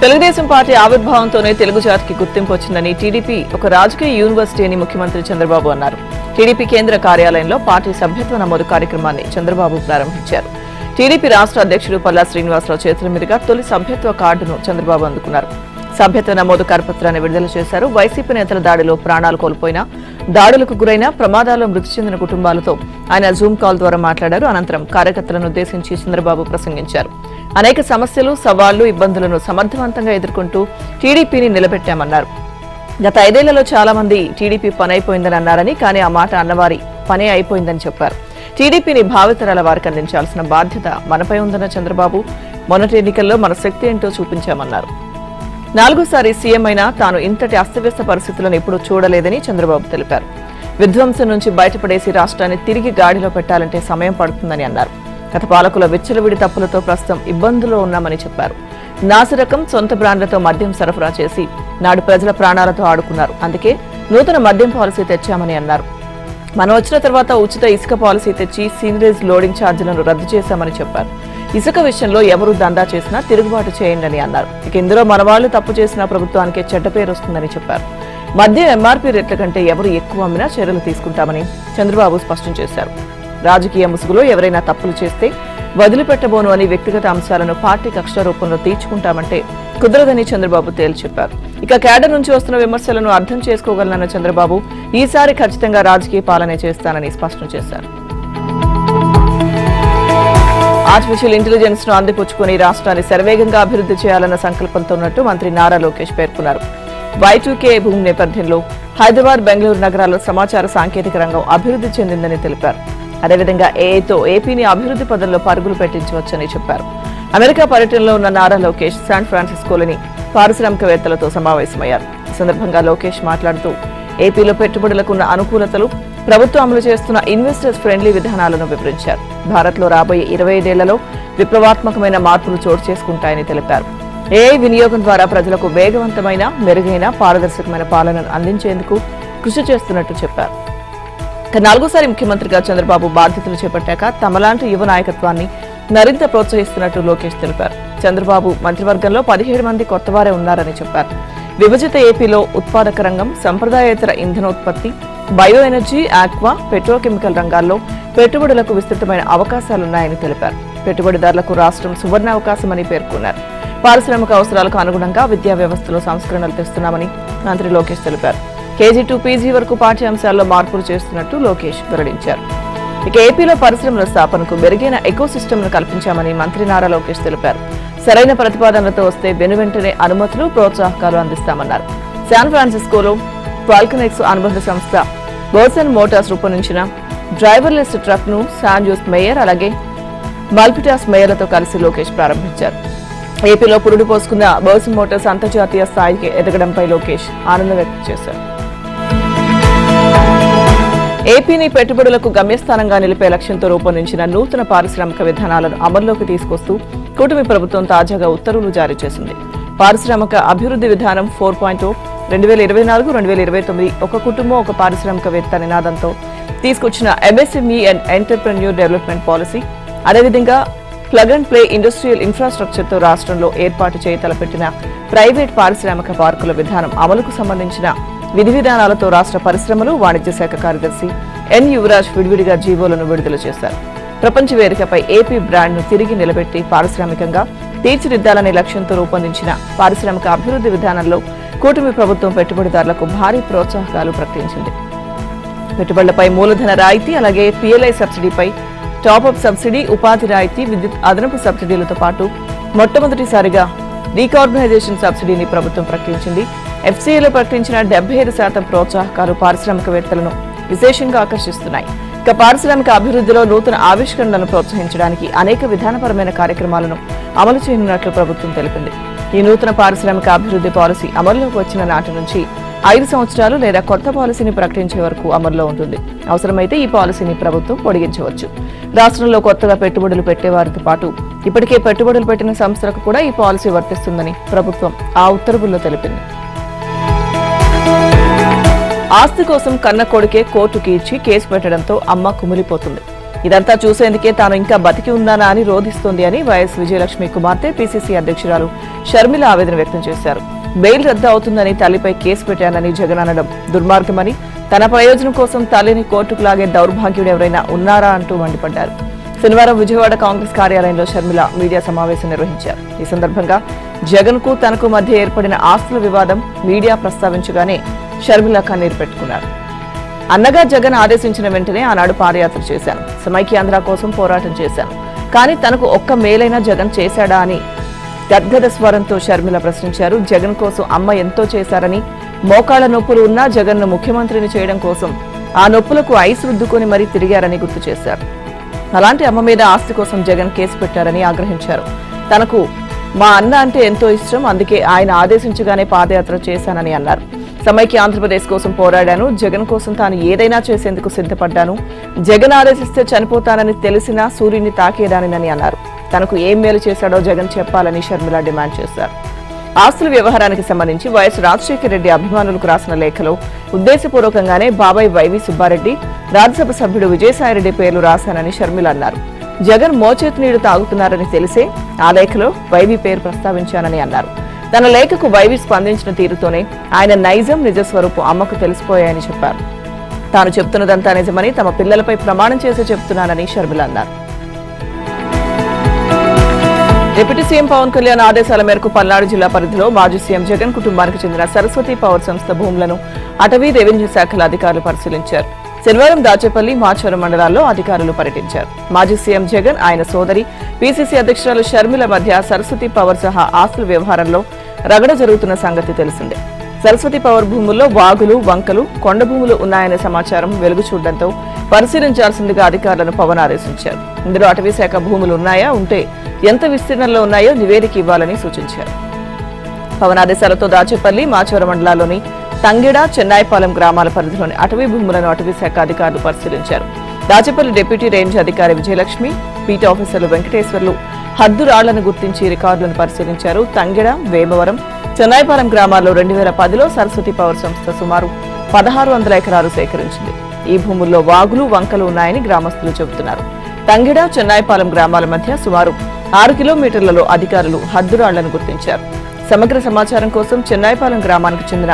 Telugu Desam party ఆవిర్భావంతోనే Telugu జాతికి గుర్తింపు వచ్చిందని టీడీపీ ఒక రాజకీయ యూనివర్సిటీ అని ముఖ్యమంత్రి చంద్రబాబు అన్నారు. టీడీపీ కేంద్ర కార్యాలయంలో పార్టీ సభ్యత్వ నమోదు కార్యక్రమాన్ని చంద్రబాబు ప్రారంభించారు. టీడీపీ రాష్ట్ర అధ్యక్షుడు పల్లా శ్రీనివాసరావు చేతుల మీదుగా తొలి సభ్యత్వ కార్డును చంద్రబాబు అందుకున్నారు. సభ్యత్వ నమోదు కరపత్రాన్ని విడుదల చేశారు. వైసీపీ నేతల దాడిలో ప్రాణాలు కోల్పోయిన, దాడులకు గురైన, ప్రమాదాల్లో మృతి చెందిన కుటుంబాలతో ఆయన జూమ్ కాల్ ద్వారా మాట్లాడారు. అనంతరం కార్యకర్తలను ఉద్దేశించి చంద్రబాబు ప్రసంగించారు. అనేక సమస్యలు, సవాళ్లు, ఇబ్బందులను సమర్థవంతంగా ఎదుర్కొంటూ టీడీపీని నిలబెట్టామన్నారు. గత 5 ఏళ్లలో చాలా మంది టీడీపీ పని అయిపోయిందని అన్నారని, కానీ ఆ మాట అన్నవారి పనే అయిపోయిందని చెప్పారు. టీడీపీని భావితరాల వారికి అందించాల్సిన బాధ్యత మనపై ఉందన్న చంద్రబాబు, మొన్నటి ఎన్నికల్లో మన శక్తి ఏంటో చూపించామన్నారు. 4సారి సీఎం అయినా తాను ఇంతటి అస్తవ్యస్త పరిస్థితులను ఎప్పుడూ చూడలేదని చంద్రబాబు తెలిపారు. విధ్వంసం నుంచి బయటపడేసి రాష్ట్రాన్ని తిరిగి గాడిలో పెట్టాలంటే సమయం పడుతుందని అన్నారు. గత పాలకుల విచ్చలవిడి తప్పులతో ప్రస్తుతం ఇబ్బందుల్లో ఉన్నామని చెప్పారు. నాసిరకం సొంత బ్రాండ్లతో మద్యం సరఫరా చేసి నాడు ప్రజల ప్రాణాలతో ఆడుకున్నారు. అందుకే నూతన మద్యం పాలసీ తెచ్చామని అన్నారు. మనం వచ్చిన తర్వాత ఉచిత ఇసుక పాలసీ తెచ్చి సీనరేజ్ లోడింగ్ ఛార్జీలను రద్దు చేశామని చెప్పారు. ఇసుక విషయంలో ఎవరు దందా చేసినా తిరుగుబాటు చేయండి అన్నారు. ఇక ఇందులో మన వాళ్లు తప్పు చేసినా ప్రభుత్వానికే చెడ్డ పేరు వస్తుందని చెప్పారు. మద్యం ఎంఆర్పీ రేట్ల కంటే ఎవరు ఎక్కువ అమ్మినా చర్యలు తీసుకుంటామని చంద్రబాబు స్పష్టం చేశారు. రాజకీయ ముసుగులో ఎవరైనా తప్పులు చేస్తే వదిలిపెట్టబోను అని వ్యక్తిగత అంశాలను పార్టీ కక్ష రూపంలో తీర్చుకుంటామంటే కుదరదని చంద్రబాబు తేల్చి చెప్పారు. ఇక కేడర్ నుంచి వస్తున్న విమర్శలను అర్థం చేసుకోగలనన్న చంద్రబాబు ఈసారి ఖచ్చితంగా రాజకీయ పాలనే చేస్తానని స్పష్టం చేశారు. ఆర్టిఫిషియల్ ఇంటెలిజెన్స్ ను అందిపుచ్చుకుని రాష్ట్రాన్ని శరవేగంగా అభివృద్ధి చేయాలన్న సంకల్పంతో ఉన్నట్టు మంత్రి నారా లోకేష్ పేర్కొన్నారు. Y2K భూమి నేపథ్యంలో హైదరాబాద్, బెంగళూరు నగరాల్లో సమాచార సాంకేతిక రంగం అభివృద్ధి చెందిందని తెలిపారు. అదేవిధంగా ఏఐతో ఏపీని అభివృద్ధి పదంలో పరుగులు పెట్టించవచ్చని చెప్పారు. అమెరికా పర్యటనలో ఉన్న నారా లోకేష్ శాన్ ఫ్రాన్సిస్కోలోని పారిశ్రామికవేత్తలతో సమావేశమయ్యారు. ఈ సందర్భంగా లోకేష్ మాట్లాడుతూ ఏపీలో పెట్టుబడులకు ఉన్న అనుకూలతలు, ప్రభుత్వం అమలు చేస్తున్న ఇన్వెస్టర్స్ ఫ్రెండ్లీ విధానాలను వివరించారు. భారత్లో రాబోయే 25 ఏళ్లలో విప్లవాత్మకమైన మార్పులు చోటు చేసుకుంటాయని తెలిపారు. ఏఐ వినియోగం ద్వారా ప్రజలకు వేగవంతమైన, మెరుగైన, పారదర్శకమైన పాలనను అందించేందుకు కృషి చేస్తున్నట్టు చెప్పారు. 4సారి ముఖ్యమంత్రిగా చంద్రబాబు బాధ్యతలు చేపట్టాక తమలాంటి యువ నాయకత్వాన్ని మరింత ప్రోత్సహిస్తున్నట్టు లోకేష్ తెలిపారు. చంద్రబాబు మంత్రివర్గంలో 17 మంది కొత్తవారే ఉన్నారని చెప్పారు. విభజిత ఏపీలో ఉత్పాదక రంగం, సంప్రదాయేతర ఇంధనోత్పత్తి, బయో ఎనర్జీ, ఆక్వా, పెట్రోకెమికల్ రంగాల్లో పెట్టుబడులకు విస్తృతమైన అవకాశాలున్నాయని తెలిపారు. పెట్టుబడిదారులకు రాష్ట్రం సువర్ణావకాశమని పేర్కొన్నారు. పారిశ్రామిక అవసరాలకు అనుగుణంగా విద్యా వ్యవస్థలో సంస్కరణలు తెస్తున్నామని మంత్రి లోకేష్ తెలిపారు. KG to PG వరకు పాఠ్యాంశాల్లో మార్పులు చేస్తున్నట్టు లోకేష్ వెల్లడించారు. ఇక ఏపీలో పరిశ్రమల స్థాపనకు మెరుగైన ఎకోసిస్టమ్ను కల్పించామని మంత్రి నారా లోకేష్ తెలిపారు. సరైన ప్రతిపాదనలతో వస్తే వెనువెంటనే అనుమతులు, ప్రోత్సాహకాలు అందిస్తామన్నారు. శాన్ ఫ్రాన్సిస్కోలో ఫాల్కనెక్స్ అనుబంధ సంస్థ బోర్సన్ మోటార్స్ రూపొందించిన డ్రైవర్లెస్ ట్రక్ ను శాన్ జోస్ మేయర్ అలాగే మల్పిటాస్ మేయర్లతో కలిసి లోకేష్ ప్రారంభించారు. ఏపీలో పురుడు పోసుకున్న బోర్సన్ మోటార్స్ అంతర్జాతీయ స్థాయికి ఎదగడంపై లోకేష్ ఆనందం వ్యక్తం చేశారు. ఏపీని పెట్టుబడులకు గమ్యస్థానంగా నిలిపే లక్ష్యంతో రూపొందించిన నూతన పారిశ్రామిక విధానాలను అమల్లోకి తీసుకొస్తూ కూటమి ప్రభుత్వం తాజాగా ఉత్తర్వులు జారీ చేసింది. పారిశ్రామిక అభివృద్ధి విధానం 4.0 2024-2029 ఒక కుటుంబం ఒక పారిశ్రామికవేత్త నినాదంతో తీసుకొచ్చిన MSME and entrepreneur development policy, అదేవిధంగా ప్లగ్ అండ్ ప్లే ఇండస్ట్రియల్ ఇన్ఫ్రాస్ట్రక్చర్తో రాష్ట్రంలో ఏర్పాటు చేయ తలపెట్టిన ప్రైవేట్ పారిశ్రామిక పార్కుల విధానం అమలుకు సంబంధించిన విధి విధానాలతో రాష్ట్ర పరిశ్రమలు, వాణిజ్య శాఖ కార్యదర్శి ఎన్ యువరాజ్ విడివిడిగా జీవోలను విడుదల చేశారు. ప్రపంచ వేదికపై ఏపీ బ్రాండ్ను తిరిగి నిలబెట్టి పారిశ్రామికంగా తీర్చిదిద్దాలనే లక్ష్యంతో రూపొందించిన పారిశ్రామిక అభివృద్ధి విధానంలో కూటమి ప్రభుత్వం పెట్టుబడిదారులకు భారీ ప్రోత్సాహకాలు ప్రకటించింది. పెట్టుబడులపై మూలధన రాయితీ, అలాగే PLI సబ్సిడీపై టాప్అప్ సబ్సిడీ, ఉపాధి రాయితీ, విద్యుత్ అదనపు సబ్సిడీలతో పాటు మొట్టమొదటిసారిగా డీకార్బనైజేషన్ సబ్సిడీని ప్రభుత్వం ప్రకటించింది. FCAలో ప్రకటించిన 75% ప్రోత్సాహకాలు పారిశ్రామికవేత్తలను విశేషంగా ఆకర్షిస్తున్నాయి. ఇక పారిశ్రామిక అభివృద్ధిలో నూతన ఆవిష్కరణలను ప్రోత్సహించడానికి అనేక విధానపరమైన కార్యక్రమాలను అమలు చేయనున్నట్లు ప్రభుత్వం తెలిపింది. ఈ నూతన పారిశ్రామిక అభివృద్ధి పాలసీ అమల్లోకి వచ్చిన నాటి నుంచి 5 సంవత్సరాలు లేదా కొత్త పాలసీని ప్రకటించే వరకు అమల్లో ఉంటుంది. అవసరమైతే ఈ పాలసీని ప్రభుత్వం పొడిగించవచ్చు. రాష్ట్రంలో కొత్తగా పెట్టుబడులు పెట్టేవారితో పాటు ఇప్పటికే పెట్టుబడులు పెట్టిన సంస్థలకు కూడా ఈ పాలసీ వర్తిస్తుందని ప్రభుత్వం ఆ ఉత్తర్వుల్లో తెలిపింది. ఆస్తి కోసం కన్న కొడుకే కోర్టుకి ఇచ్చి కేసు పెట్టడంతో అమ్మ కుమిలిపోతుంది. ఇదంతా చూసేందుకే తాను ఇంకా బతికి ఉన్నానా అని రోధిస్తోంది అని వైఎస్ విజయలక్ష్మి కుమార్తె పిసిసి అధ్యక్షురాలు షర్మిల ఆవేదన వ్యక్తం చేశారు. బెయిల్ రద్దు అవుతుందని తల్లిపై కేసు పెట్టానని జగన్ అనడం దుర్మార్గమని, తన ప్రయోజనం కోసం తల్లిని కోర్టుకు లాగే దౌర్భాగ్యుడు ఎవరైనా ఉన్నారా అంటూ మండిపడ్డారు. శనివారం విజయవాడ కాంగ్రెస్ కార్యాలయంలో షర్మిల మీడియా సమావేశం నిర్వహించారు. ఈ సందర్భంగా జగన్ కు తనకు మధ్య ఏర్పడిన ఆస్తుల వివాదం మీడియా ప్రస్తావించగానే షర్మిల కన్నీరు పెట్టుకున్నారు. అన్నగా జగన్ ఆదేశించిన వెంటనే ఆనాడు పాదయాత్ర చేశాను, సమైక్యాంధ్ర కోసం పోరాటం చేశాను. కానీ తనకు ఒక్క మేలైనా జగన్ చేశాడా అని గద్గద స్వరంతో షర్మిల ప్రశ్నించారు. జగన్ కోసం అమ్మ ఎంతో చేశారని, మోకాళ్ల నొప్పులు ఉన్నా జగన్ ను ముఖ్యమంత్రిని చేయడం కోసం ఆ నొప్పులకు ఐస్ రుద్దుకొని మరీ తిరిగారని గుర్తు చేశారు. అలాంటి అమ్మ మీద ఆస్తి కోసం జగన్ కేసు పెట్టారని ఆగ్రహించారు. తనకు మా అన్న అంటే ఎంతో ఇష్టం, అందుకే ఆయన ఆదేశించగానే పాదయాత్ర చేశానని అన్నారు. సమైక్య ఆంధ్రప్రదేశ్ కోసం పోరాడాను, జగన్ కోసం తాను ఏదైనా చేసేందుకు సిద్ధపడ్డాను. జగన్ ఆదేశిస్తే చనిపోతానని తెలిసినా సూర్యుని తాకేదానినని అన్నారు. తనకు ఏం మేలు చేశాడో జగన్ చెప్పాలని షర్మిల డిమాండ్ చేశారు. ఆస్తుల వ్యవహారానికి సంబంధించి వైఎస్ రాజశేఖర రెడ్డి అభిమానులకు రాసిన లేఖలో ఉద్దేశపూర్వకంగానే బాబాయ్ వైవి సుబ్బారెడ్డి, రాజ్యసభ సభ్యుడు విజయసాయిరెడ్డి పేర్లు రాశానని షర్మిల అన్నారు. జగన్ మోచేతి నీళ్లు తాగుతున్నారని తెలిసే ఆ లేఖలో వైవి పేరు ప్రస్తావించానని అన్నారు. తన లేఖకు వైవి స్పందించిన తీరుతోనే ఆయన నైజం నిజస్వరూపు అమ్మకు తెలిసిపోయాయని చెప్పారు. తాను చెప్తున్నదంతా నిజమని, తమ పిల్లలపై ప్రమాణం చేసి చెప్తున్నానని షర్మిల అన్నారు. డిప్యూటీ సీఎం పవన్ కళ్యాణ్ ఆదేశాల మేరకు పల్నాడు జిల్లా పరిధిలో మాజీ సీఎం జగన్ కుటుంబానికి చెందిన సరస్వతి పవర్ సంస్థ భూములను అటవీ రెవెన్యూ శాఖల అధికారులు పరిశీలించారు. శనివారం దాచేపల్లి, మాచవరం మండలాల్లో అధికారులు పర్యటించారు. మాజీ సీఎం జగన్, ఆయన సోదరి పీసీసీ అధ్యక్షురాలు షర్మిల మధ్య సరస్వతి పవర్ సహా ఆస్తుల వ్యవహారంలో రగడ జరుగుతున్న సంగతి తెలిసిందే. సరస్వతి పవర్ భూముల్లో వాగులు, వంకలు, కొండ భూములు ఉన్నాయనే సమాచారం వెలుగు చూడడంతో పరిశీలించాల్సిందిగా అధికారులను పవన్ ఆదేశించారు. ఇందులో అటవీ శాఖ భూములు ఉన్నాయా, ఉంటే ఎంత విస్తీర్ణంలో ఉన్నాయో నివేదిక ఇవ్వాలని సూచించారు. పవన్ ఆదేశాలతో దాచేపల్లి, మాచవరం మండలాల్లోని తంగిడ, చెన్నాయిపాలెం గ్రామాల పరిధిలోని అటవీ భూములను అటవీ శాఖ అధికారులు పరిశీలించారు. దాచేపల్లి డిప్యూటీ రేంజ్ అధికారి విజయలక్ష్మి, పీటీ ఆఫీసర్లు వెంకటేశ్వర్లు హద్దు రాళ్లను గుర్తించి రికార్డులను పరిశీలించారు. తంగిడ, వేమవరం, చెన్నాయిపాలెం గ్రామాల్లో 2010లో సరస్వతి పవర్ సంస్థ సుమారు 1600 ఎకరాలు సేకరించింది. ఈ భూముల్లో వాగులు, వంకలు ఉన్నాయని గ్రామస్తులు చెబుతున్నారు. తంగిడ, చెన్నాయిపాలెం గ్రామాల మధ్య సుమారు 6 కిలోమీటర్లలో అధికారులు హద్దురాళ్లను గుర్తించారు. సమగ్ర సమాచారం కోసం చెన్నాయిపాలెం గ్రామానికి చెందిన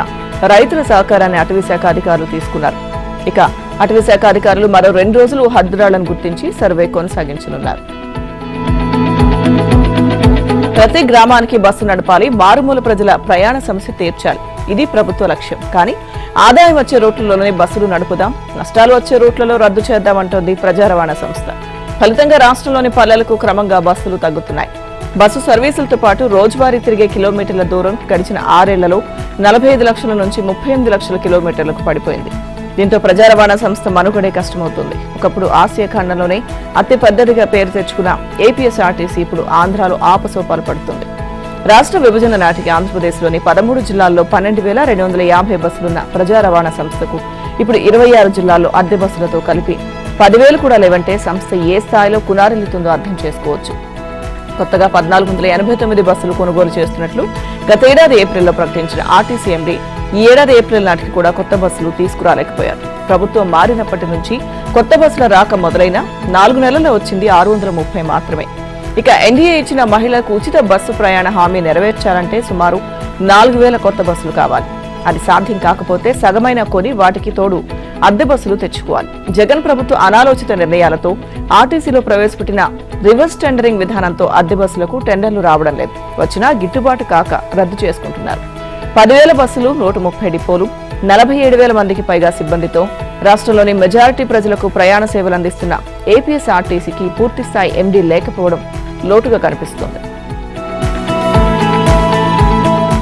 రైతుల సహకారాన్ని అటవీశాఖ అధికారులు తీసుకున్నారు. ఇక అటవీశాఖ అధికారులు మరో 2 రోజులు హద్దురాళ్లను గుర్తించి సర్వే కొనసాగించనున్నారు. ప్రతి గ్రామానికి బస్సు నడపాలి, మారుమూల ప్రజల ప్రయాణ సమస్య తీర్చాలి, ఇది ప్రభుత్వ లక్ష్యం. కానీ ఆదాయం వచ్చే రూట్లలోనే బస్సులు నడుపుదాం, నష్టాలు వచ్చే రూట్లలో రద్దు చేద్దామంటోంది ప్రజా రవాణా సంస్థ. ఫలితంగా రాష్ట్రంలోని పల్లెలకు క్రమంగా బస్సులు తగ్గుతున్నాయి. బస్సు సర్వీసులతో పాటు రోజువారీ తిరిగే కిలోమీటర్ల దూరం గడిచిన 6 ఏళ్లలో 45 లక్షల నుంచి 38 లక్షల కిలోమీటర్లకు పడిపోయింది. దీంతో ప్రజా రవాణా సంస్థ మనుగడే కష్టమవుతుంది. ఒకప్పుడు ఆసియా ఖండంలోనే అతి పెద్దదిగా పేరు తెచ్చుకున్న ఏపీఎస్ఆర్టీసీ ఇప్పుడు ఆంధ్రాలో ఆపసోపాలు పడుతుంది. రాష్ట్ర విభజన నాటికి ఆంధ్రప్రదేశ్లోని 13 జిల్లాల్లో 12,250 బస్సులున్న ప్రజా రవాణా సంస్థకు ఇప్పుడు 26 జిల్లాల్లో అద్దె బస్సులతో కలిపి 10,000 కూడా లేవంటే సంస్థ ఏ స్థాయిలో కునారిల్లుతుందో అర్థం చేసుకోవచ్చు. కొత్తగా 1,489 బస్సులు కొనుగోలు చేస్తున్నట్లు గతేడాది ఏప్రిల్లో ప్రకటించిన ఆర్టీసీ ఎండీ ఈ ఏడాది ఏప్రిల్ నాటికి కూడా కొత్త బస్సులు తీసుకురాలేకపోయారు. ప్రభుత్వం మారినప్పటి నుంచి కొత్త బస్సుల రాక మొదలైన 4 నెలల్లో వచ్చింది 630 మాత్రమే. ఇక ఎన్డీఏ ఇచ్చిన మహిళలకు ఉచిత బస్సు ప్రయాణ హామీ నెరవేర్చాలంటే సుమారు 4,000 కొత్త బస్సులు కావాలి. అది సాధ్యం కాకపోతే సగమైన కొని వాటికి తోడు అద్దె బస్సులు తెచ్చుకోవాలి. జగన్ ప్రభుత్వ అనాలోచిత నిర్ణయాలతో ఆర్టీసీలో ప్రవేశపెట్టిన రివర్స్ టెండరింగ్ విధానంతో అద్దె బస్సులకు టెండర్లు రావడం లేదు. వచ్చినా గిట్టుబాటు కాక రద్దు చేసుకుంటున్నారు. 10,000 బస్సులు, 130 డిపోలు, 47,000 మందికి పైగా సిబ్బందితో రాష్ట్రంలోని మెజారిటీ ప్రజలకు ప్రయాణ సేవలు అందిస్తున్న ఏపీఎస్ఆర్టీసీకి పూర్తిస్థాయి ఎండీ లేకపోవడం లోటుగా కనిపిస్తోంది.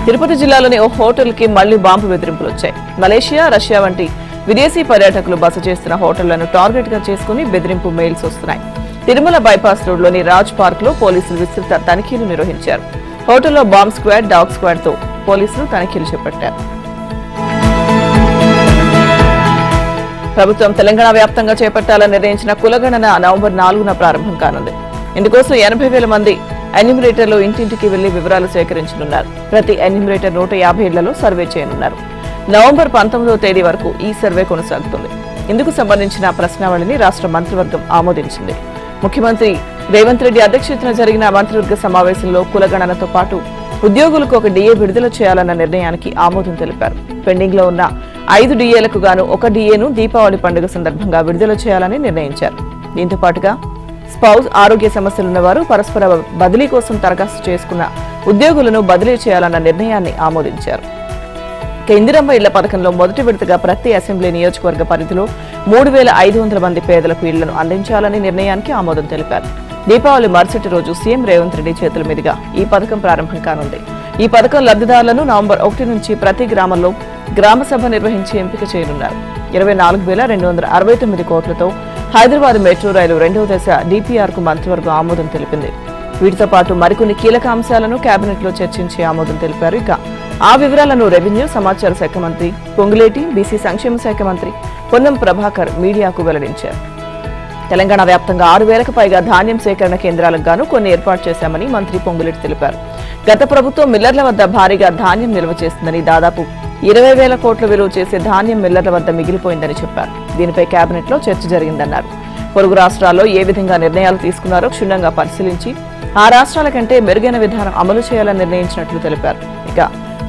తిరుపతి జిల్లాలోని ఓ హోటల్కి మళ్లీ బాంబు బెదిరింపులు వచ్చాయి. మలేషియా, రష్యా వంటి విదేశీ పర్యాటకులు బస చేస్తున్న హోటళ్లను టార్గెట్ గా చేసుకుని బెదిరింపు మెయిల్స్ వస్తున్నాయి. తిరుమల బైపాస్ రోడ్లోని రాజ్ పార్క్ లో పోలీసులు విస్తృత తనిఖీలు నిర్వహించారు. హోటల్లో బాంబ్ స్క్వాడ్, డాగ్ స్క్వాడ్ తో పోలీసులు తనిఖీలు చేపట్టారు. ప్రభుత్వం తెలంగాణ వ్యాప్తంగా చేపట్టాలని నిర్ణయించిన కులగణన నవంబర్ 4న ప్రారంభం కానుంది. ఇందుకోసం 80,000 మంది ఎన్యూమరేటర్లు ఇంటింటికి వెళ్లి వివరాలు సేకరించనున్నారు. ప్రతి ఎన్యూమరేటర్ 150 ఇళ్లలో సర్వే చేయనున్నారు. నవంబర్ 19వ తేదీ వరకు ఈ సర్వే కొనసాగుతుంది. ఇందుకు సంబంధించిన ప్రశ్నావళిని రాష్ట్ర మంత్రివర్గం ఆమోదించింది. ముఖ్యమంత్రి రేవంత్ రెడ్డి అధ్యక్షతన జరిగిన మంత్రివర్గ సమావేశంలో కులగణనతో పాటు ఉద్యోగులకు ఒక డిఏ విడుదల చేయాలన్న నిర్ణయానికి ఆమోదం తెలిపారు. పెండింగ్ లో ఉన్న 5 డిఏలకు గాను ఒక డిఏను దీపావళి పండుగ సందర్భంగా విడుదల చేయాలని నిర్ణయించారు. దీంతో పాటుగా స్పౌస్, ఆరోగ్య సమస్యలున్న వారు పరస్పర బదిలీ కోసం దరఖాస్తు చేసుకున్న ఉద్యోగులను బదిలీ చేయాలన్న నిర్ణయాన్ని ఆమోదించారు. ఇందిరమ్మ ఇళ్ల పథకంలో మొదటి విడతగా ప్రతి అసెంబ్లీ నియోజకవర్గ పరిధిలో 3,500 మంది పేదలకు ఇళ్లను అందించాలని నిర్ణయానికి ఆమోదం తెలిపారు. దీపావళి మరుసటి రోజు సీఎం రేవంత్ రెడ్డి చేతుల మీదుగా ఈ పథకం ప్రారంభం కానుంది. ఈ పథకం లబ్ధిదారులను నవంబర్ 1 నుంచి ప్రతి గ్రామంలో గ్రామ సభ నిర్వహించి ఎంపిక చేయనున్నారు. 24,269 కోట్లతో హైదరాబాద్ మెట్రో రైలు 2వ దశ డిపిఆర్ కు మంత్రివర్గం ఆమోదం తెలిపింది. వీటితో పాటు మరికొన్ని కీలక అంశాలను కేబినెట్ లో చర్చించి ఆమోదం తెలిపారు. ఇక ఆ వివరాలను రెవెన్యూ, సమాచార శాఖ మంత్రి పొంగులేటి, బీసీ సంక్షేమ శాఖ మంత్రి పొన్నం ప్రభాకర్ మీడియాకు వెల్లడించారు. తెలంగాణ వ్యాప్తంగా 6,000కు పైగా ధాన్యం సేకరణ కేంద్రాలకు గాను కొన్ని ఏర్పాటు చేశామని మంత్రి పొంగులేటి తెలిపారు. గత ప్రభుత్వం మిల్లర్ల వద్ద భారీగా ధాన్యం నిల్వ చేస్తుందని, దాదాపు 20,000 కోట్ల విలువ చేసే ధాన్యం మిల్లర్ల వద్ద మిగిలిపోయిందని చెప్పారు. దీనిపై కేబినెట్ లో చర్చ జరిగిందన్నారు. పొరుగు రాష్ట్రాల్లో ఏ విధంగా నిర్ణయాలు తీసుకున్నారో క్షుణ్ణంగా పరిశీలించి ఆ రాష్ట్రాల కంటే మెరుగైన విధానం అమలు చేయాలని నిర్ణయించినట్లు తెలిపారు. ఇక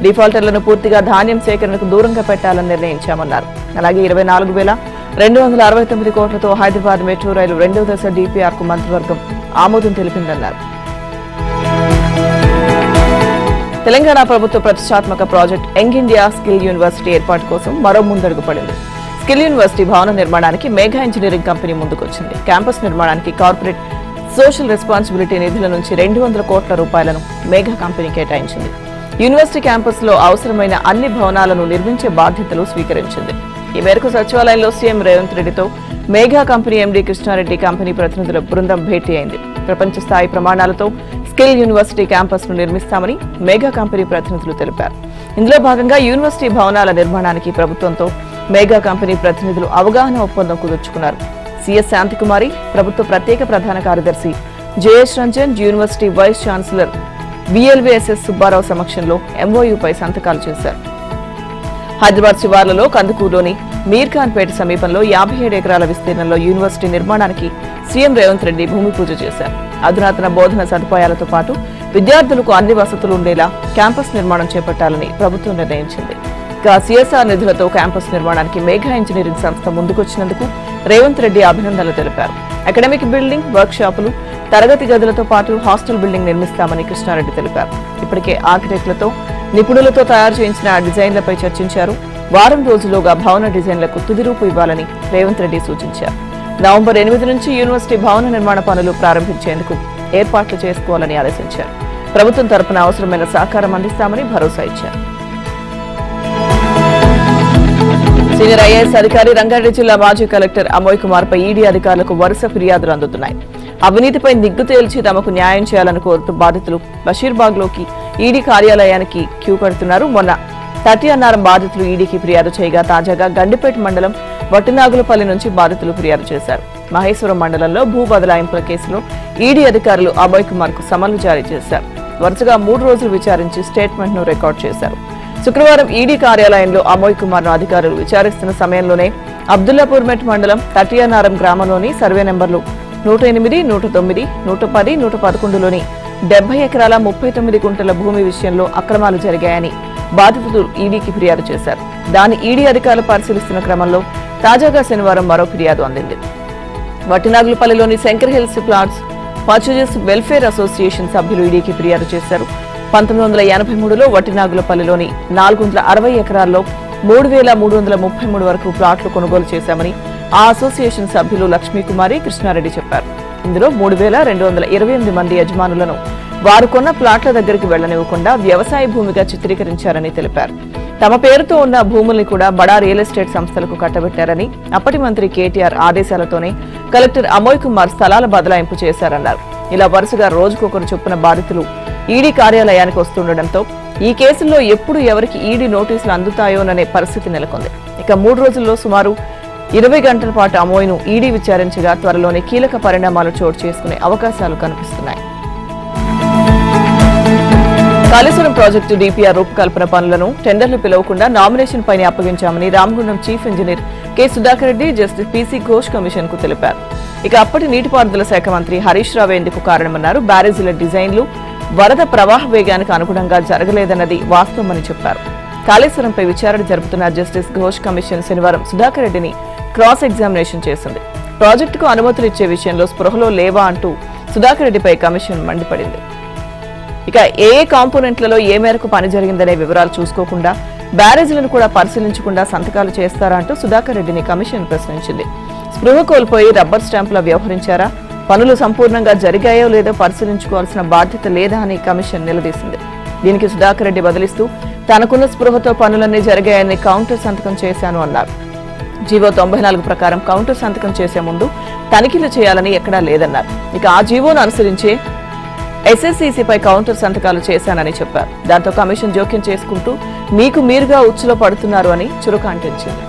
డిఫాల్టర్లను పూర్తిగా ధాన్యం సేకరణకు దూరంగా పెట్టాలని నిర్ణయించామన్నారు. అలాగే 24,269 కోట్లతో హైదరాబాద్ మెట్రో రైలు 2వ దశ డిపిఆర్ కు మంత్రివర్గం ఆమోదం తెలిపిందన్నారు. తెలంగాణ ప్రభుత్వ ప్రతిష్టాత్మక project young India skill university ఏర్పాటు కోసం మరో ముందడుగు పడింది. స్కిల్ యూనివర్సిటీ భవన నిర్మాణానికి మేఘా ఇంజనీరింగ్ కంపెనీ ముందుకొచ్చింది. క్యాంపస్ నిర్మాణానికి కార్పొరేట్ సోషల్ రెస్పాన్సిబిలిటీ నిధుల నుంచి 200 కోట్ల రూపాయలను మేఘా కంపెనీ కేటాయించింది. యూనివర్సిటీ క్యాంపస్ లో అవసరమైన అన్ని భవనాలను నిర్మించే బాధ్యతలు స్వీకరించింది. ఈ మేరకు సచివాలయంలో సీఎం రేవంత్ రెడ్డితో Megha company MD Krishna Reddy, company ప్రతినిధుల బృందం భేటీ అయింది. ప్రపంచ స్థాయి ప్రమాణాలతో స్కిల్ యూనివర్సిటీ క్యాంపస్ ను నిర్మిస్తామని మేఘా కంపెనీ ప్రతినిధులు తెలిపారు. ఇందులో భాగంగా యూనివర్సిటీ భవనాల నిర్మాణానికి ప్రభుత్వంతో మేఘా కంపెనీ ప్రతినిధులు అవగాహన ఒప్పందం కుదుర్చుకున్నారు. సిఎస్ శాంతికుమారి, ప్రభుత్వ ప్రత్యేక ప్రధాన కార్యదర్శి Jayesh Ranjan, university vice chancellor VLVSS Subbarao సమక్షంలో ఎంఓయూపై సంతకాలు చేశారు. హైదరాబాద్ శివార్లలో కందుకూరులోని మీర్ఖాన్పేట సమీపంలో 57 ఎకరాల విస్తీర్ణంలో యూనివర్సిటీ నిర్మాణానికి సీఎం రేవంత్ రెడ్డి భూమి పూజ చేశారు. అధునాతన బోధన సదుపాయాలతో పాటు విద్యార్థులకు అన్ని వసతులు ఉండేలా క్యాంపస్ నిర్మాణం చేపట్టాలని ప్రభుత్వం నిర్ణయించింది. ఇక సిఎస్ఆర్ నిధులతో క్యాంపస్ నిర్మాణానికి మేఘా ఇంజనీరింగ్ సంస్థ ముందుకొచ్చినందుకు రేవంత్ రెడ్డి అభినందనలు తెలిపారు. అకాడమిక్ బిల్డింగ్, వర్క్ షాపులు, తరగతి గదులతో పాటు హాస్టల్ బిల్డింగ్ నిర్మిస్తామని కృష్ణారెడ్డి తెలిపారు. ఇప్పటికే ఆర్కిటెక్టులతో, నిపుణులతో తయారు చేయించిన డిజైన్లపై చర్చించారు. వారం రోజుల్లోగా భవన డిజైన్లకు తుది రూపు ఇవ్వాలని రేవంత్ రెడ్డి సూచించారు. నవంబర్ 8 నుంచి యూనివర్సిటీ భవన నిర్మాణ పనులు ప్రారంభించేందుకు ఏర్పాట్లు చేసుకోవాలని ఆదేశించారు. ప్రభుత్వం తరపున అవసరమైన సహకారం అందిస్తామని భరోసా ఇచ్చారు. సీనియర్ ఐఏఎస్ అధికారి, రంగారెడ్డి జిల్లా మాజీ కలెక్టర్ అమోయ్ కుమార్ పై ఈడీ అధికారులకు వరుస ఫిర్యాదులు అందుతున్నాయి. అవినీతిపై నిగ్గు తేల్చి తమకు న్యాయం చేయాలని కోరుతూ బాధితులు బషీర్బాగ్ లోకి ఈడీ కార్యాలయానికి క్యూ కడుతున్నారు. మొన్న 30 అన్నారం బాధితులు ఈడీకి ఫిర్యాదు చేయగా, తాజాగా గండిపేట మండలం వట్టినాగులపల్లి నుంచి బాధితులు ఫిర్యాదు చేశారు. మహేశ్వరం మండలంలో భూ బదలాయింపుల కేసులో ఈడీ అధికారులు అమోయ్ కుమార్ కు సమన్లు జారీ చేశారు. వరుసగా 3 రోజులు విచారించి స్టేట్మెంట్ ను రికార్డు చేశారు. శుక్రవారం ఈడీ కార్యాలయంలో అమోయ్ కుమార్ ను అధికారులు విచారిస్తున్న సమయంలోనే అబ్దుల్లాపూర్ మెట్ మండలం 30 అన్నారం గ్రామంలోని సర్వే నెంబర్లు 108, 109, 110, 111లోని 70 ఎకరాల 39 గుంటల భూమి విషయంలో అక్రమాలు జరిగాయని బాధితులు ఈడీకి ఫిర్యాదు చేశారు. దాని ఈడీ అధికారులు పరిశీలిస్తున్న క్రమంలో తాజాగా శనివారం మరో ఫిర్యాదు అందింది. వట్టినాగులపల్లిలోని Shankar hills plots purchases welfare association సభ్యులు ఈడీకి ఫిర్యాదు చేశారు. 1983లో వట్టినాగులపల్లిలోని 460 ఎకరాల్లో 3,333 వరకు ప్లాట్లు కొనుగోలు చేశామని ఆ అసోసియేషన్ సభ్యులు లక్ష్మీకుమారి, కృష్ణారెడ్డి చెప్పారు. ఇందులో 3,228 మంది యజమానులను వారు కొన్న ప్లాట్ల దగ్గరికి వెళ్లనివ్వకుండా వ్యవసాయ భూమిగా చిత్రీకరించారని తెలిపారు. తమ పేరుతో ఉన్న భూముల్ని కూడా బడా రియల్ ఎస్టేట్ సంస్థలకు కట్టబెట్టారని, అప్పటి మంత్రి కేటీఆర్ ఆదేశాలతోనే కలెక్టర్ అమోయ్ కుమార్ స్థలాల బదలాయింపు చేశారన్నారు. ఇలా వరుసగా రోజుకొకరు చొప్పున బాధితులు ఈడీ కార్యాలయానికి వస్తుండటంతో ఈ కేసుల్లో ఎప్పుడు ఎవరికి ఈడీ నోటీసులు అందుతాయోననే పరిస్థితి నెలకొంది. ఇక 3 రోజుల్లో సుమారు 20 గంటల పాటు అమోయ్ను ఈడీ విచారించగా త్వరలోనే కీలక పరిణామాలు చోటు చేసుకునే అవకాశాలు కనిపిస్తున్నాయి. కాళేశ్వరం ప్రాజెక్టు డిపిఆర్ రూపకల్పన పనులను టెండర్లు పిలవకుండా నామినేషన్ పైన అప్పగించామని Ramagundam chief engineer K Sudhakar Reddy justice PC Ghosh commission కు తెలిపారు. ఇక అప్పటి నీటిపారుదల శాఖ మంత్రి హరీష్ రావు ఎందుకు కారణమన్నారు. బ్యారేజీల డిజైన్లు, వరద ప్రవాహ వేగానికి అనుగుణంగా జరగలేదన్నది వాస్తవమని చెప్పారు. కాళేశ్వరంపై విచారణ జరుపుతున్న జస్టిస్ ఘోష్ కమిషన్ శనివారం సుధాకర్ రెడ్డిని క్రాస్ ఎగ్జామినేషన్ చేసింది. ప్రాజెక్టుకు అనుమతులు ఇచ్చే విషయంలో స్పృహలో లేవా అంటూ సుధాకర్ రెడ్డిపై కమిషన్ మండిపడింది. ఇక ఏ కాంపోనెంట్లలో ఏ మేరకు పని జరిగిందనే వివరాలు చూసుకోకుండా బ్యారేజీలను కూడా పరిశీలించకుండా సంతకాలు చేస్తారా అంటూ సుధాకర్ రెడ్డిని కమిషన్ ప్రశ్నించింది. స్పృహ కోల్పోయి రబ్బర్ స్టాంపులా వ్యవహరించారా, పనులు సంపూర్ణంగా జరిగాయో లేదో పరిశీలించుకోవాల్సిన బాధ్యత లేదా అని కమిషన్ నిలదీసింది. దీనికి సుధాకర్ రెడ్డి బదిలిస్తూ తనకున్న స్పృహతో పనులన్నీ జరిగాయని కౌంటర్ సంతకం చేశాను అన్నారు. జీవో 94 ప్రకారం కౌంటర్ సంతకం చేసే ముందు తనిఖీలు చేయాలని ఎక్కడా లేదన్నారు. ఇక ఆ జీవోను అనుసరించే ఎస్ఎస్సీసీపై కౌంటర్ సంతకాలు చేశానని చెప్పారు. దాంతో కమిషన్ జోక్యం చేసుకుంటూ మీకు మీరుగా ఉచ్చులో పడుతున్నారు అని చురకాంటించింది.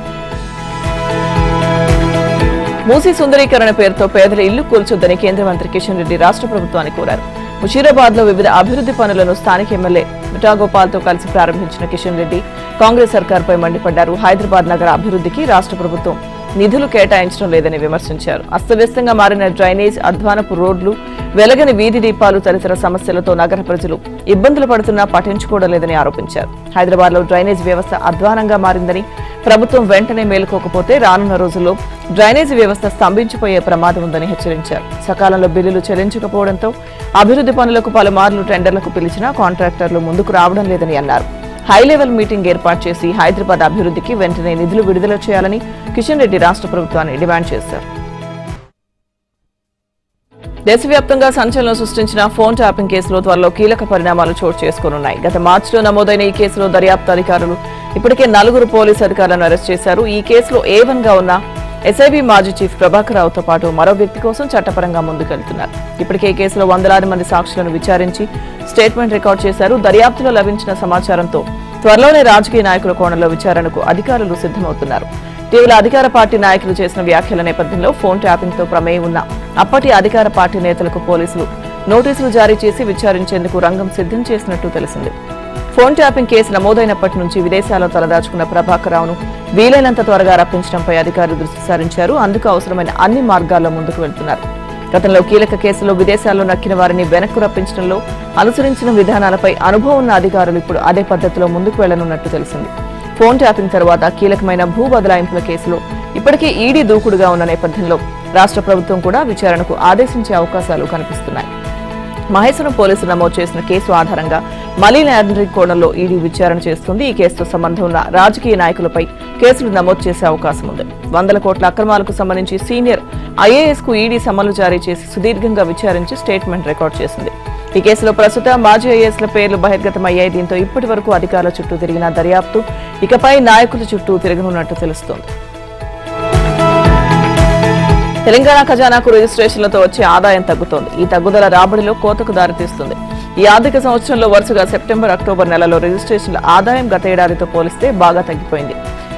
మూసీ సుందరీకరణ పేరుతో పేదల ఇల్లు కూల్చొద్దని కేంద్ర మంత్రి కిషన్ రెడ్డి రాష్ట్ర ప్రభుత్వాన్ని కోరారు. ముషీరాబాద్ లో వివిధ అభివృద్ధి పనులను స్థానిక ఎమ్మెల్యే మిఠాగోపాల్ తో కలిసి ప్రారంభించిన కిషన్ రెడ్డి కాంగ్రెస్ సర్కార్పై మండిపడ్డారు. హైదరాబాద్ నగర అభివృద్ధికి రాష్ట్ర ప్రభుత్వం నిధులు కేటాయించడం లేదని విమర్శించారు. అస్తవ్యస్తంగా మారిన డ్రైనేజ్, అధ్వానపు రోడ్లు, వెలగని వీధి దీపాలు తదితర సమస్యలతో నగర ప్రజలు ఇబ్బందులు పడుతున్నా పట్టించుకోవడం లేదని ఆరోపించారు. హైదరాబాద్ లో డ్రైనేజ్ వ్యవస్థ అధ్వానంగా మారిందని, ప్రభుత్వం వెంటనే మేలుకోకపోతే రానున్న రోజుల్లో డ్రైనేజీ వ్యవస్థ స్తంభించిపోయే ప్రమాదం ఉందని హెచ్చరించారు. సకాలంలో బిల్లులు చెల్లించకపోవడంతో అభివృద్ధి పనులకు పలుమార్లు టెండర్లకు పిలిచినా కాంట్రాక్టర్లు ముందుకు రావడం లేదని అన్నారు. హై లెవెల్ మీటింగ్ ఏర్పాటు చేసి హైదరాబాద్ అభివృద్ధికి వెంటనే నిధులు విడుదల చేయాలని కిషన్ రెడ్డి రాష్ట్ర ప్రభుత్వాన్ని డిమాండ్ చేశారు. దేశవ్యాప్తంగా సంచలనం సృష్టించిన ఫోన్ ట్యాపింగ్ కేసులో త్వరలో కీలక పరిణామాలు చోటు చేసుకోనున్నాయి. గత మార్చిలో నమోదైన ఈ కేసులో దర్యాప్తు అధికారులు ఇప్పటికే 4 పోలీసు అధికారులను అరెస్ట్ చేశారు. ఈ కేసులో A1 గా ఉన్న ఎస్ఐబీ మాజీ చీఫ్ ప్రభాకర్ రావుతో పాటు మరో వ్యక్తి కోసం చట్టపరంగా ముందుకెళ్తున్నారు. ఇప్పటికే ఈ కేసులో వందలాది మంది సాక్షులను విచారించి స్టేట్మెంట్ రికార్డు చేశారు. దర్యాప్తులో లభించిన సమాచారంతో త్వరలోనే రాజకీయ నాయకుల కోణంలో విచారణకు అధికారులు సిద్ధమవుతున్నారు. ఇటీవల అధికార పార్టీ నాయకులు చేసిన వ్యాఖ్యల నేపథ్యంలో ఫోన్ ట్యాపింగ్ తో ప్రమేయం ఉన్న అప్పటి అధికార పార్టీ నేతలకు పోలీసులు నోటీసులు జారీ చేసి విచారించేందుకు రంగం సిద్ధం చేసినట్టు తెలిసింది. ఫోన్ ట్యాపింగ్ కేసు నమోదైనప్పటి నుంచి విదేశాల్లో తలదాచుకున్న ప్రభాకర్ రావును వీలైనంత త్వరగా రప్పించడంపై అధికారులు దృష్టి సారించారు. అందుకు అవసరమైన అన్ని మార్గాల్లో ముందుకు వెళ్తున్నారు. గతంలో కీలక కేసులో విదేశాల్లో నక్కిన వారిని వెనక్కు రప్పించడంలో అనుసరించిన విధానాలపై అనుభవం ఉన్న అధికారులు ఇప్పుడు అదే పద్ధతిలో ముందుకు వెళ్లనున్నట్టు తెలిసింది. ఫోన్ ట్యాపింగ్ తర్వాత కీలకమైన భూ బదలాయింపుల కేసులో ఇప్పటికే ఈడీ దూకుడుగా ఉన్న నేపథ్యంలో రాష్ట్ర ప్రభుత్వం కూడా విచారణకు ఆదేశించే అవకాశాలు కనిపిస్తున్నాయి. మహేశ్వరం పోలీసులు నమోదు చేసిన కేసు ఆధారంగా మలీ లాండరింగ్ కోణంలో ఈడీ విచారణ చేస్తుంది. ఈ కేసుతో సంబంధం ఉన్న రాజకీయ నాయకులపై కేసులు నమోదు చేసే అవకాశం ఉంది. 100 కోట్ల అక్రమాలకు సంబంధించి సీనియర్ ఐఏఎస్ కు ఈడీ సమన్లు జారీ చేసి సుదీర్ఘంగా విచారించి స్టేట్మెంట్ రికార్డు చేసింది. ఈ కేసులో ప్రస్తుత మాజీ ఐఏఎస్ల పేర్లు బహిర్గతమయ్యాయి. దీంతో ఇప్పటి వరకు అధికారుల చుట్టూ తిరిగిన దర్యాప్తు ఇకపై నాయకుల చుట్టూ తిరగనున్నట్టు తెలుస్తోంది. తెలంగాణ ఖజానాకు రిజిస్ట్రేషన్లతో వచ్చే ఆదాయం తగ్గుతోంది. ఈ తగ్గుదల రాబడిలో కోతకు దారితీస్తుంది. ఈ ఆర్థిక సంవత్సరంలో వరుసగా సెప్టెంబర్, అక్టోబర్ నెలలో రిజిస్ట్రేషన్ల ఆదాయం గత ఏడాదితో పోలిస్తే బాగా తగ్గిపోయింది.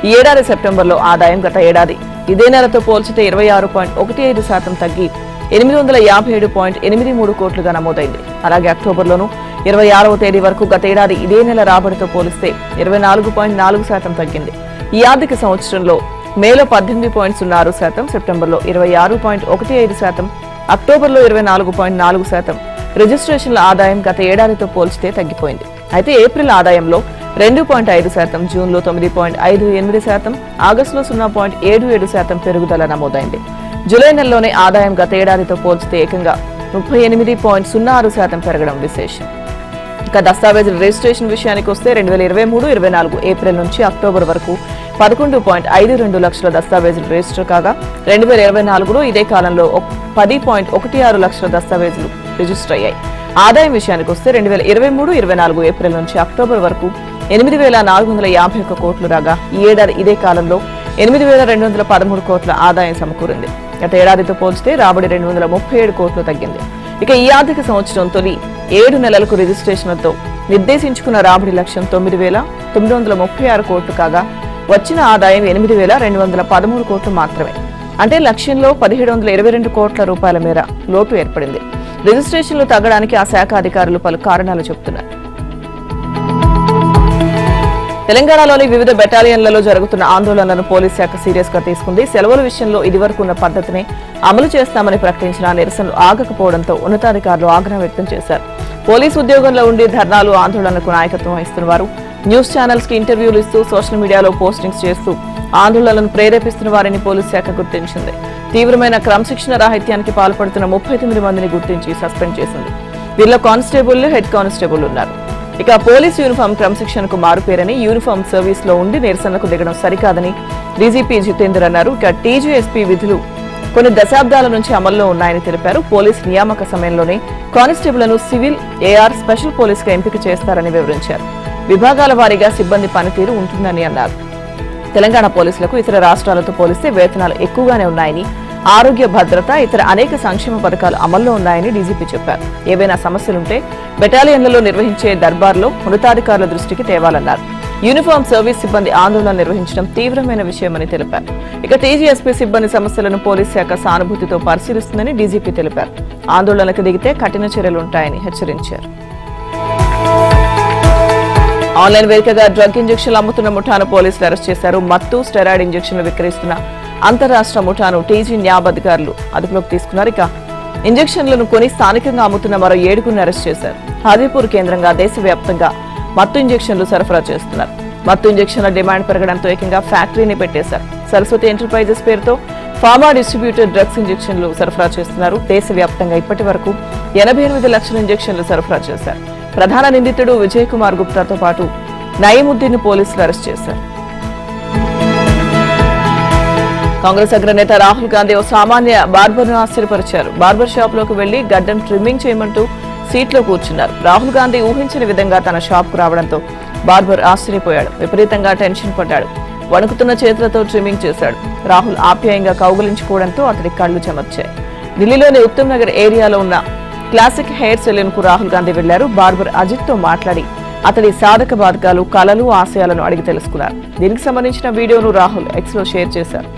ఈ ఏడాది సెప్టెంబర్లో ఆదాయం గత ఏడాది ఇదే నెలతో పోల్చితే 26.15% తగ్గి 857.83 కోట్లుగా నమోదైంది. అలాగే అక్టోబర్లోనూ 26వ తేదీ వరకు గత ఏడాది ఇదే నెల రాబడితో పోలిస్తే 24.4% తగ్గింది. ఈ ఆర్థిక సంవత్సరంలో మేలో 18.06%, సెప్టెంబర్లో 26.15%, అక్టోబర్లో 24.4% రిజిస్ట్రేషన్ల ఆదాయం గత ఏడాదితో పోల్చితే తగ్గిపోయింది. అయితే ఏప్రిల్ ఆదాయంలో 2.5%, జూన్లో 9.58%, ఆగస్టులో 0.77% పెరుగుదల నమోదైంది. జూలై నెలలోనే ఆదాయం గత ఏడాదితో పోల్చితే ఏకంగా 38.06% పెరగడం విశేషం. ఇక దస్తావేజుల రిజిస్ట్రేషన్ విషయానికి వస్తే 2023-24 ఏప్రిల్ నుంచి అక్టోబర్ వరకు 11.52 లక్షల దస్తావేజులు రిజిస్టర్ కాగా 2024లో ఇదే కాలంలో 10.16 లక్షల దస్తావేజులు రిజిస్టర్ అయ్యాయి. ఆదాయం విషయానికి వస్తే 2023-24 ఏప్రిల్ నుంచి అక్టోబర్ వరకు 8,451 కోట్లు రాగా ఈ ఏడాది ఇదే కాలంలో 8,213 కోట్ల ఆదాయం సమకూరింది. గత ఏడాదితో పోల్చితే రాబడి 237 కోట్లు తగ్గింది. ఇక ఈ ఆర్థిక సంవత్సరం తొలి 7 నెలలకు రిజిస్ట్రేషన్లతో నిర్దేశించుకున్న రాబడి లక్ష్యం 9,936 కోట్లు కాగా వచ్చిన ఆదాయం 8,213 కోట్లు మాత్రమే. అంటే లక్ష్యంలో 1,722 కోట్ల రూపాయల మేర లోటు ఏర్పడింది. రిజిస్ట్రేషన్లు తగ్గడానికి ఆ శాఖ అధికారులు పలు కారణాలు చెబుతున్నారు. తెలంగాణలోని వివిధ బెటాలియన్లలో జరుగుతున్న ఆందోళనలను పోలీస్ శాఖ సీరియస్ గా తీసుకుంది. సెలవుల విషయంలో ఇదివరకు ఉన్న పద్ధతినే అమలు చేస్తామని ప్రకటించిన నిరసనలు ఆగకపోవడంతో ఉన్నతాధికారులు ఆగ్రహం వ్యక్తం చేశారు. పోలీసు ఉద్యోగంలో ఉండి ధర్నాలు ఆందోళనకు నాయకత్వం వహిస్తున్న వారు న్యూస్ ఛానల్స్ కి ఇంటర్వ్యూలు ఇస్తూ సోషల్ మీడియాలో పోస్టింగ్స్ చేస్తూ ఆందోళనలను ప్రేరేపిస్తున్న వారిని పోలీసు శాఖ గుర్తించింది. తీవ్రమైన క్రమశిక్షణ రాహిత్యానికి పాల్పడుతున్న 39 మందిని గుర్తించి సస్పెండ్ చేసింది. వీరిలో కానిస్టేబుల్, హెడ్ కానిస్టేబుల్ ఉన్నారు. ఇక పోలీసు యూనిఫామ్ క్రమశిక్షణకు మారుపేరని, యూనిఫామ్ సర్వీస్ లో ఉండి నిరసనకు దిగడం సరికాదని డీజీపీ జితేందర్ అన్నారు. ఇక టీజీఎస్పీ విధులు కొన్ని దశాబ్దాల నుంచి అమల్లో ఉన్నాయని తెలిపారు. పోలీసు నియామక సమయంలోనే కానిస్టేబుల్ను సివిల్, ఏఆర్, స్పెషల్ పోలీసుగా ఎంపిక చేస్తారని వివరించారు. విభాగాల వారీగా సిబ్బంది పనితీరు ఉంటుందని అన్నారు. తెలంగాణ పోలీసులకు ఇతర రాష్ట్రాలతో పోలిస్తే వేతనాలు ఎక్కువగానే ఉన్నాయని, ఆరోగ్య భద్రత, ఇతర అనేక సంక్షేమ పథకాలు అమల్లో ఉన్నాయని డీజీపీ చెప్పారు. ఏవైనా సమస్యలుంటే బెటాలియన్లలో నిర్వహించే దర్బార్లో ఉన్నతాధికారుల దృష్టికి తేవాలన్నారు. యూనిఫామ్ సర్వీస్ సిబ్బంది ఆందోళన నిర్వహించడం తీవ్రమైన విషయమని తెలిపారు. ఇక టీజీఎస్పీ సిబ్బంది సమస్యలను పోలీస్ శాఖ సానుభూతితో పరిశీలిస్తుందని డీజీపీ తెలిపారు. ఆందోళనకు దిగితే కఠిన చర్యలుంటాయని హెచ్చరించారు. ఆన్లైన్ వేదికగా డ్రగ్ ఇంజెక్షన్లు అమ్ముతున్న ముఠాను పోలీసులు అరెస్ట్ చేశారు. మత్తు, స్టెరాయిడ్ ఇంజెక్షన్లు విక్రయిస్తున్న అంతరాష్ట్ర ముఠాను టీజీ న్యాబ్ అధికారులు అదుపులోకి తీసుకున్నారు. ఇక ఇంజెక్షన్లను కొని స్థానికంగా అమ్ముతున్న మరో 7గురిని అరెస్ట్ చేశారు. హాజీపూర్ కేంద్రంగా దేశవ్యాప్తంగా మత్తు ఇంజెక్షన్లు సరఫరా చేస్తున్నారు. మత్తు ఇంజెక్షన్ల డిమాండ్ పెరగడంతో ఏకంగా ఫ్యాక్టరీని పెట్టేశారు. సరస్వతి ఎంటర్ప్రైజెస్ పేరుతో ఫార్మా డిస్ట్రిబ్యూటర్ డ్రగ్స్ ఇంజెక్షన్లు సరఫరా చేస్తున్నారు. దేశవ్యాప్తంగా ఇప్పటి వరకు 88 లక్షల ఇంజెక్షన్లు సరఫరా చేశారు. ప్రధాన నిందితుడు విజయ్ కుమార్ గుప్తాతో పాటు నయీముద్దీన్ పోలీసులు అరెస్ట్ చేశారు. కాంగ్రెస్ అగ్రనేత రాహుల్ గాంధీ ఓ సామాన్య బార్బర్ను ఆశ్చర్యపరిచారు. బార్బర్ షాప్ లోకి వెళ్లి గడ్డం ట్రిమ్మింగ్ చేయమంటూ సీట్లో కూర్చున్నారు. రాహుల్ గాంధీ ఊహించిన విధంగా తన షాప్ కు రావడంతో బార్బర్ ఆశ్చర్యపోయాడు. విపరీతంగా టెన్షన్ పడ్డాడు. వణుకుతున్న చేతులతో ట్రిమ్మింగ్ చేశాడు. రాహుల్ ఆప్యాయంగా కౌగులించుకోవడంతో అతడి కళ్లు చెమర్చాయి. ఢిల్లీలోని ఉత్తమ్ నగర్ ఏరియాలో ఉన్న క్లాసిక్ హెయిర్ సెలూన్ కు రాహుల్ గాంధీ వెళ్లారు. బార్బర్ అజిత్ తో మాట్లాడి అతడి సాధక బాధకాలు, కలలు, ఆశయాలను అడిగి తెలుసుకున్నారు. దీనికి సంబంధించిన వీడియోను రాహుల్ ఎక్స్ లో షేర్ చేశారు.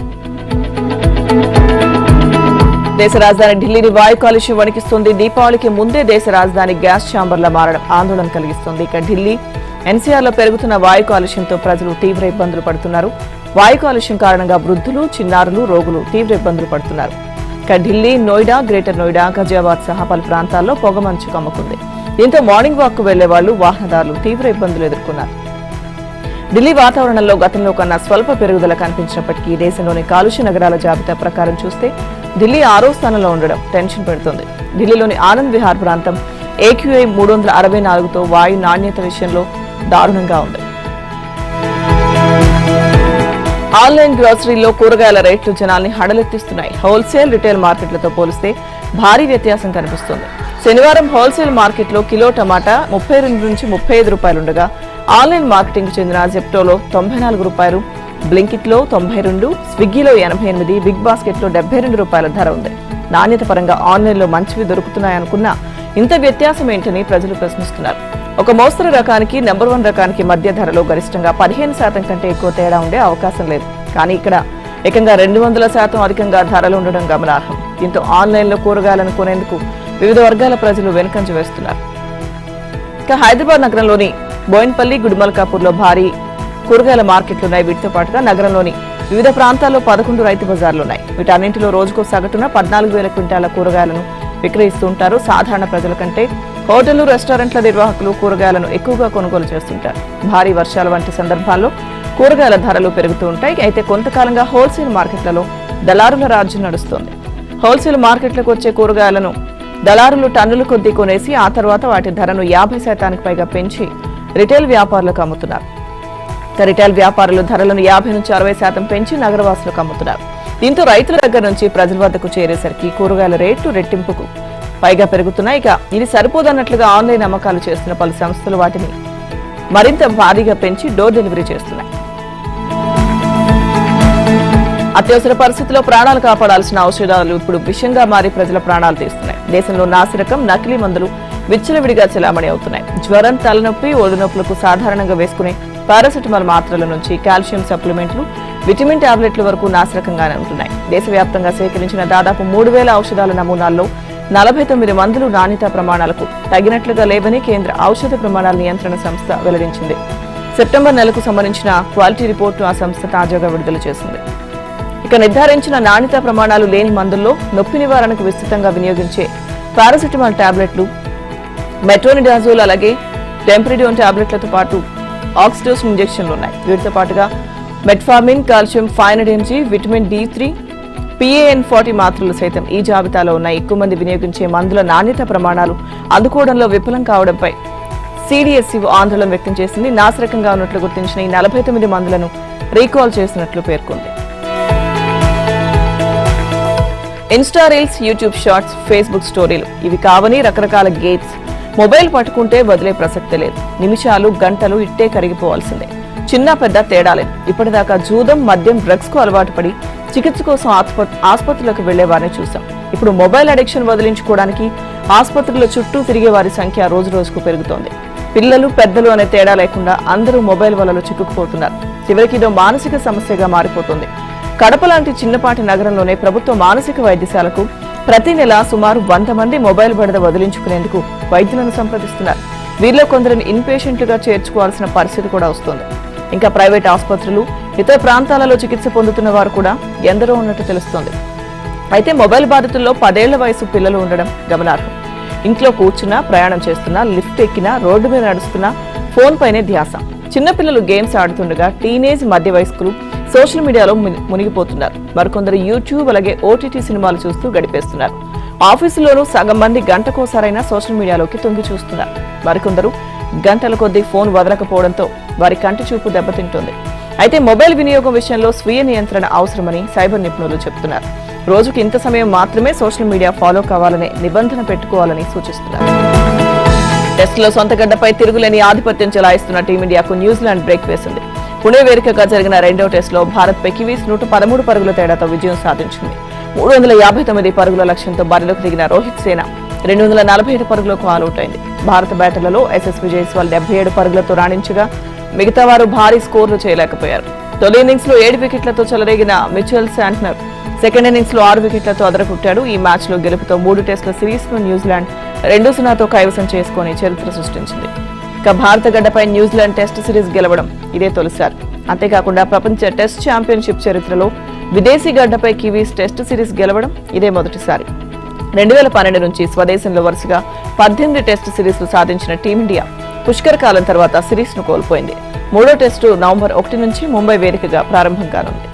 దేశ రాజధాని ఢిల్లీని వాయు కాలుష్యం వణికిస్తుంది. దీపావళికి ముందే దేశ రాజధాని గ్యాస్ ఛాంబర్లా మారడం ఆందోళన కలిగిస్తుంది. ఇక ఢిల్లీ ఎన్సీఆర్ లో పెరుగుతున్న వాయు కాలుష్యంతో ప్రజలు తీవ్ర ఇబ్బందులు పడుతున్నారు. వాయు కాలుష్యం కారణంగా వృద్ధులు, చిన్నారులు, రోగులు తీవ్ర ఇబ్బందులు పడుతున్నారు. ఇక ఢిల్లీ, నోయిడా, గ్రేటర్ నోయిడా, గజియాబాద్ సహా పలు ప్రాంతాల్లో పొగమంచు కమ్ముకుంది. దీంతో మార్నింగ్ వాక్ కు వెళ్లే వాళ్లు, వాహనదారులు తీవ్ర ఇబ్బందులు ఎదుర్కొన్నారు. ఢిల్లీ వాతావరణంలో గతంలో కన్నా స్వల్ప పెరుగుదల కనిపించినప్పటికీ దేశంలోని కాలుష్య నగరాల జాబితా ప్రకారం చూస్తే ఢిల్లీ 6వ స్థానంలో ఉండడం టెన్షన్ పెడుతుంది. ఢిల్లీలోని ఆనంద్ విహార్ ప్రాంతం AQI 364తో వాయు నాణ్యత విషయంలో దారుణంగా ఉంది. ఆన్లైన్ గ్రాసరీల్లో కూరగాయల రేట్లు జనాల్ని హడలెత్తిస్తున్నాయి. హోల్సేల్, రిటైల్ మార్కెట్లతో పోలిస్తే భారీ వ్యత్యాసం కనిపిస్తోంది. శనివారం హోల్సేల్ మార్కెట్లో కిలో టమాటా 32 నుంచి 35 రూపాయలుండగా ఆన్లైన్ మార్కెటింగ్ చెందిన జెప్టోలో 94 రూపాయలు, బ్లింకిట్లో 92, స్విగ్గీలో 88, బిగ్ బాస్కెట్లో 72 రూపాయల ధర ఉంది. నాణ్యత పరంగా ఆన్లైన్లో మంచివి దొరుకుతున్నాయనుకున్నా ఇంత వ్యత్యాసం ఏంటని ప్రజలు ప్రశ్నిస్తున్నారు. ఒక మోస్తరు రకానికి, నెంబర్ 1 రకానికి మధ్య ధరలో గరిష్టంగా 15% కంటే ఎక్కువ తేడా ఉండే అవకాశం లేదు. కానీ ఇక్కడ ఏకంగా 200% అధికంగా ధరలు ఉండడం గమనార్హం. దీంతో ఆన్లైన్లో కూరగాయలను కొనేందుకు వివిధ వర్గాల ప్రజలు వెనుకంజ వేస్తున్నారు. ఇక హైదరాబాద్ నగరంలోని బోయిన్పల్లి, గుడిమల్కాపూర్లో భారీ కూరగాయల మార్కెట్లున్నాయి. వీటితో పాటుగా నగరంలోని వివిధ ప్రాంతాల్లో 11 రైతు బజార్లున్నాయి. వీటన్నింటిలో రోజుకో సగటున 14,000 క్వింటాల కూరగాయలను విక్రయిస్తూ ఉంటారు. సాధారణ ప్రజల కంటే హోటళ్లు, రెస్టారెంట్ల నిర్వాహకులు కూరగాయలను ఎక్కువగా కొనుగోలు చేస్తుంటారు. భారీ వర్షాల వంటి సందర్భాల్లో కూరగాయల ధరలు పెరుగుతూ ఉంటాయి. అయితే కొంతకాలంగా హోల్సేల్ మార్కెట్లలో దళారుల రాజ్యం నడుస్తోంది. హోల్సేల్ మార్కెట్లకు వచ్చే కూరగాయలను దళారులు టన్నుల కొద్దీ కొనేసి ఆ తర్వాత వాటి ధరను 50% పైగా పెంచి రిటైల్ వ్యాపారులకు అమ్ముతున్నారు. రిటైల్ వ్యాపారులు ధరలను 50 నుంచి 60% పెంచి నగరవాసులకు అమ్ముతున్నారు. దీంతో రైతుల దగ్గర నుంచి ప్రజల వద్దకు చేరేసరికి కూరగాయల రేట్లు రెట్టింపుకు పైగా పెరుగుతున్నాయి. ఇక ఇది సరిపోదన్నట్లుగా ఆన్లైన్ అమ్మకాలు చేస్తున్న పలు సంస్థలు వాటిని మరింత భారీగా పెంచి డోర్ డెలివరీ చేస్తున్నాయి. అత్యవసర పరిస్థితుల్లో ప్రాణాలు కాపాడాల్సిన ఔషధాలు ఇప్పుడు విషంగా మారి ప్రజల ప్రాణాలు తీస్తున్నాయి. దేశంలో నాసిరకం, నకిలీ మందులు విచ్చలవిడిగా చెలామణి అవుతున్నాయి. జ్వరం, తలనొప్పి, ఒళ్ళునొప్పులకు సాధారణంగా వేసుకునే పారాసెటమాల్ మాత్రల నుంచి కాల్షియం సప్లిమెంట్లు, విటమిన్ టాబ్లెట్ల వరకు నాసిరకంగానే ఉంటున్నాయి. దేశవ్యాప్తంగా సేకరించిన దాదాపు 3,000 ఔషధాల నమూనాల్లో 49 మందులు నాణ్యతా ప్రమాణాలకు తగినట్లుగా లేవని కేంద్ర ఔషధ ప్రమాణాల నియంత్రణ సంస్థ వెల్లడించింది. సెప్టెంబర్ నెలకు సంబంధించిన క్వాలిటీ రిపోర్టు ఆ సంస్థ తాజాగా విడుదల చేసింది. ఇక నిర్ధారించిన నాణ్యతా ప్రమాణాలు లేని మందుల్లో నొప్పి నివారణకు విస్తృతంగా వినియోగించే పారాసెటమాల్ టాబ్లెట్లు, మెట్రోనిడాజోల్ అలాగే టెంపరిడియోన్ టాబ్లెట్లతో పాటు ఆక్సిడోస్ ఇంజెక్షన్లు ఉన్నాయి. వీటితో పాటుగా metformin, calcium 500 mg, vitamin D3, PAN40 మాత్రలు సైతం ఈ జాబితాలో ఉన్నాయి. ఎక్కువ మంది వినియోగించే మందుల నాణ్యత ప్రమాణాలు అందుకోవడంలో విఫలం కావడంపై CDSCO ఆందోళన వ్యక్తం చేసింది. నాసిరకంగా ఉన్నట్లు గుర్తించిన ఈ 49 మందులను రీకాల్ చేసినట్లు పేర్కొంది. Insta reels, YouTube shorts, Facebook స్టోరీలు ఇవి కావని రకరకాల గేమ్స్. మొబైల్ పట్టుకుంటే వదిలే ప్రసక్తే లేదు. నిమిషాలు, గంటలు ఇట్టే కరిగిపోవాల్సిందే. చిన్న పెద్ద తేడాలేదు. ఇప్పటిదాకా జూదం, మద్యం, డ్రగ్స్ కు అలవాటు పడి చికిత్స కోసం ఆసుపత్రులకు వెళ్లే వారిని చూసాం. ఇప్పుడు మొబైల్ అడిక్షన్ వదిలించుకోవడానికి ఆసుపత్రుల చుట్టూ తిరిగే వారి సంఖ్య రోజు రోజుకు పెరుగుతోంది. పిల్లలు, పెద్దలు అనే తేడా లేకుండా అందరూ మొబైల్ వలలో చిక్కుకుపోతున్నారు. చివరికి ఇదో మానసిక సమస్యగా మారిపోతుంది. కడప లాంటి చిన్నపాటి నగరంలోనే ప్రభుత్వ మానసిక వైద్యశాలకు ప్రతి నెల సుమారు 100 మంది మొబైల్ బెడద వదిలించుకునేందుకు వైద్యులను సంప్రదిస్తున్నారు. వీరిలో కొందరిని ఇన్పేషెంట్లుగా చేర్చుకోవాల్సిన పరిస్థితి కూడా వస్తోంది. ఇంకా ప్రైవేట్ ఆసుపత్రులు, ఇతర ప్రాంతాలలో చికిత్స పొందుతున్న వారు కూడా ఎందరో ఉన్నట్టు తెలుస్తోంది. అయితే మొబైల్ బాధితుల్లో 10 ఏళ్ల వయసు పిల్లలు ఉండడం గమనార్హం. ఇంట్లో కూర్చున్నా, ప్రయాణం చేస్తున్నా, లిఫ్ట్ ఎక్కినా, రోడ్డు మీద నడుస్తున్నా ఫోన్ పైనే ధ్యాస. చిన్నపిల్లలు గేమ్స్ ఆడుతుండగా టీనేజ్, మధ్య వయస్కులు సోషల్ మీడియాలో మునిగిపోతున్నారు. మరికొందరు యూట్యూబ్ అలాగే OTT సినిమాలు చూస్తూ గడిపేస్తున్నారు. ఆఫీసులోనూ సగం మంది గంటకోసారైనా సోషల్ మీడియాలోకి తొంగి చూస్తున్నారు. మరికొందరు గంటల కొద్దీ ఫోన్ వదలకపోవడంతో వారి కంటి చూపు దెబ్బతింటోంది. అయితే మొబైల్ వినియోగం విషయంలో స్వీయ నియంత్రణ అవసరమని సైబర్ నిపుణులు చెబుతున్నారు. రోజుకి ఇంత సమయం మాత్రమే సోషల్ మీడియా ఫాలో కావాలనే నిబంధన పెట్టుకోవాలని సూచిస్తున్నారు. టెస్టులో సొంత గడ్డపై తిరుగులేని ఆధిపత్యం చెలాయిస్తున్న టీమిండియాకు న్యూజిలాండ్ బ్రేక్ వేసింది. పుణె వేదికగా జరిగిన రెండో టెస్టులో భారత్పై కివీస్ 113 పరుగుల తేడాతో విజయం సాధించింది. 359 పరుగుల లక్ష్యంతో బరిలోకి దిగిన రోహిత్ సేన 245 పరుగులకు ఆలౌట్ అయింది. భారత బ్యాటర్లలో SSV జైస్వాల్ 77 పరుగులతో రాణించగా మిగతా వారు భారీ స్కోర్లు చేయలేకపోయారు. తొలి ఇన్నింగ్స్ లో 7 వికెట్లతో చెలరేగిన మిచెల్ శాంట్నర్ సెకండ్ ఇన్నింగ్స్ లో 6 వికెట్లతో అదరగొట్టాడు. ఈ మ్యాచ్ లో గెలుపుతో 3 టెస్టుల సిరీస్ ను న్యూజిలాండ్ 2-0తో కైవసం చేసుకుని చరిత్ర సృష్టించింది. ఇక భారత గడ్డపై న్యూజిలాండ్ టెస్ట్ సిరీస్ గెలవడం ఇదే తొలిసారి. అంతేకాకుండా ప్రపంచ టెస్ట్ ఛాంపియన్షిప్ చరిత్రలో విదేశీ గడ్డపై కివీస్ టెస్ట్ సిరీస్ గెలవడం ఇదే మొదటిసారి. 2012 నుంచి స్వదేశంలో వరుసగా 18 టెస్ట్ సిరీస్లు సాధించిన టీమిండియా పుష్కర కాలం తర్వాత సిరీస్ ను కోల్పోయింది. 3వ టెస్టు నవంబర్ 1 నుంచి ముంబై వేదికగా ప్రారంభం కానుంది.